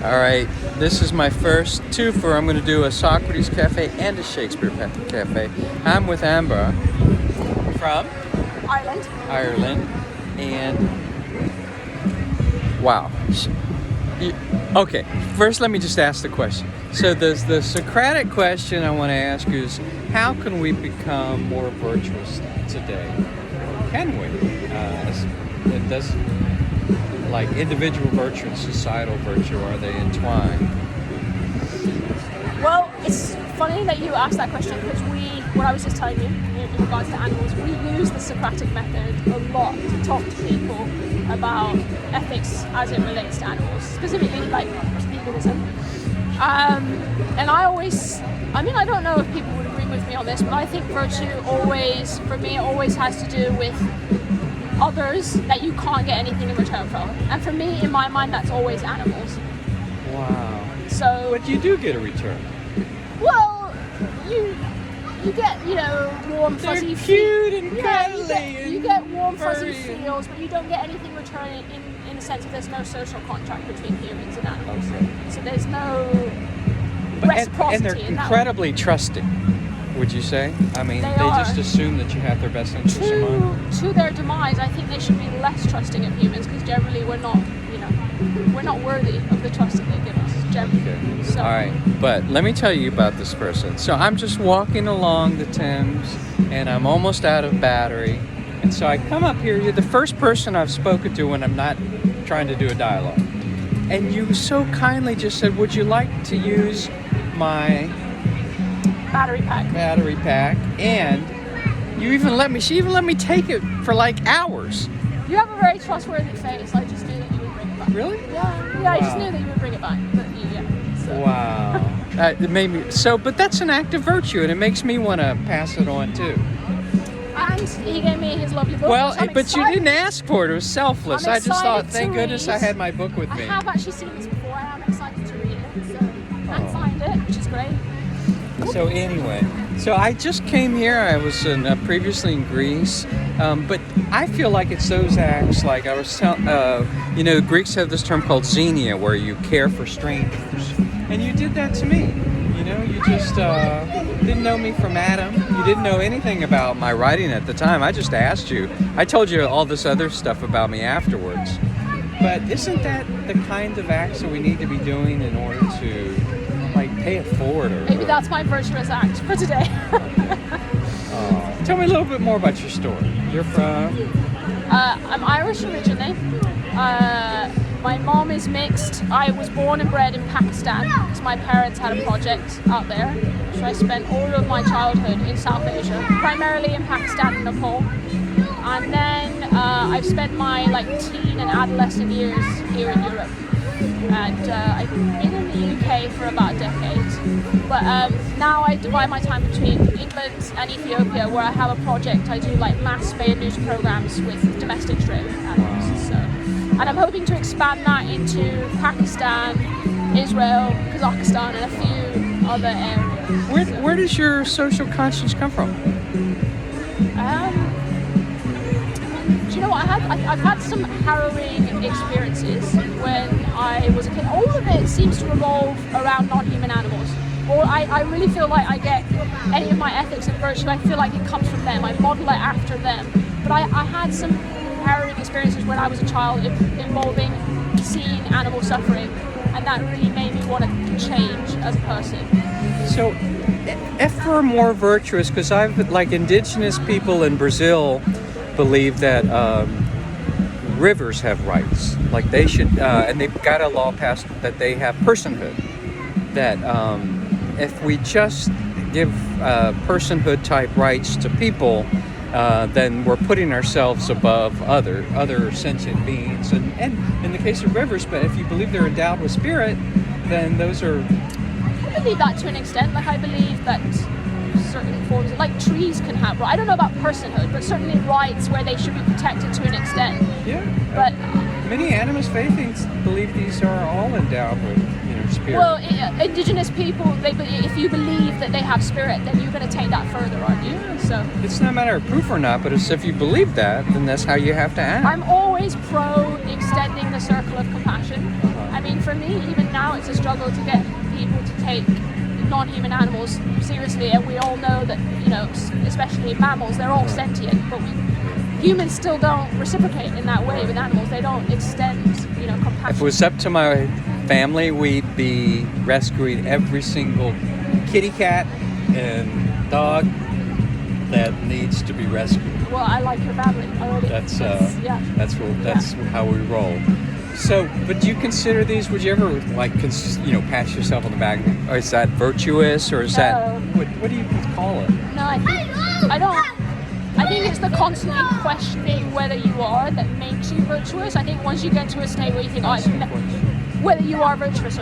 All right, this is my first twofer. I'm going to do a Socrates Cafe and a Shakespeare Cafe. I'm with Amber from Ireland, and wow. Okay, first let me just ask the question. So the Socratic question I want to ask you is, how can we become more virtuous today? Or can we? And does like individual virtue and societal virtue, are they entwined? Well, it's funny that you asked that question because what I was just telling you in regards to animals, we use the Socratic method a lot to talk to people about ethics as it relates to animals, specifically like veganism. And I don't know if people would agree with me on this, but I think virtue always, for me, always has to do with others that you can't get anything in return from. And for me, in my mind, that's always animals. Wow. So, but you do get a return. Well, you get, warm, fuzzy feels. Cute and cuddly. Yeah, you get warm, fuzzy feels, but you don't get anything in return in the sense that there's no social contract between humans and animals. Okay. So there's no reciprocity. And they're incredibly trusting, would you say? I mean, they just assume that you have their best interests in mind. To their demise, I think they should be less trusting of humans because generally we're not worthy of the trust that they give us, generally. Okay. So. All right, but let me tell you about this person. So I'm just walking along the Thames, and I'm almost out of battery. And so I come up here. You're the first person I've spoken to when I'm not trying to do a dialogue. And you so kindly just said, would you like to use my battery pack? And she even let me take it for like hours. You have a very trustworthy face. I just knew that you would bring it back. Really? Yeah. Wow. I just knew that you would bring it back. But so. Wow. It made me so. But that's an act of virtue, and it makes me want to pass it on too. And he gave me his lovely book. Well, but you didn't ask for it. It was selfless. I just thought, thank goodness I had my book with me. I have actually seen this before. I am excited to read it. And signed it, which is great. So anyway, I just came here. I was previously in Greece, but I feel like it's those acts. Like I was telling, Greeks have this term called xenia, where you care for strangers, and you did that to me. You just didn't know me from Adam. You didn't know anything about my writing at the time. I just asked you. I told you all this other stuff about me afterwards. But isn't that the kind of acts that we need to be doing in order to, pay it forward? Maybe that's my virtuous act for today. Tell me a little bit more about your story. You're from? I'm Irish originally. My mom is mixed. I was born and bred in Pakistan because my parents had a project out there. So I spent all of my childhood in South Asia, primarily in Pakistan and Nepal. And then I've spent my teen and adolescent years here in Europe. And I've been in the UK for about a decade. But now I divide my time between England and Ethiopia, where I have a project. I do mass spay and neuter programs with domestic stray animals. So. And I'm hoping to expand that into Pakistan, Israel, Kazakhstan, and a few other areas. Where does your social conscience come from? Do you know what? I've had some harrowing experiences when I was a kid. All of it seems to revolve around non-human animals. Or I really feel like I get any of my ethics and virtue, I feel like it comes from them. I model it after them. But I had some harrowing experiences when I was a child involving seeing animal suffering, and that really made me want to change as a person. So if we're more virtuous, because indigenous people in Brazil believe that rivers have rights, they should, and they've got a law passed that they have personhood, that if we just give personhood type rights to people, then we're putting ourselves above other sentient beings. And in the case of rivers, but if you believe they're endowed with spirit, then those are... I believe that to an extent. I believe that certain forms, trees can have rights. I don't know about personhood, but certainly rights where they should be protected to an extent. Yeah. But many animist faithings believe these are all endowed with spirit. Well, indigenous people, if you believe that they have spirit, then you're going to take that further, aren't you? So it's not a matter of proof or not, but if you believe that, then that's how you have to act. I'm always pro extending the circle of compassion. mean, for me, even now, it's a struggle to get people to take non-human animals seriously, and we all know that, you know, especially mammals, they're all sentient, but humans still don't reciprocate in that way with animals. They don't extend, you know, compassion. If it was up to my family, we'd be rescuing every single kitty cat and dog that needs to be rescued. Well, I like your family already. That's yeah. how we roll. So, but do you consider these? Would you ever like, pat yourself on the back? Or is that virtuous, or is that what do you call it? No, I don't. I think it's the constantly questioning whether you are that makes you virtuous. I think once you get to a state where you think, whether you are virtuous or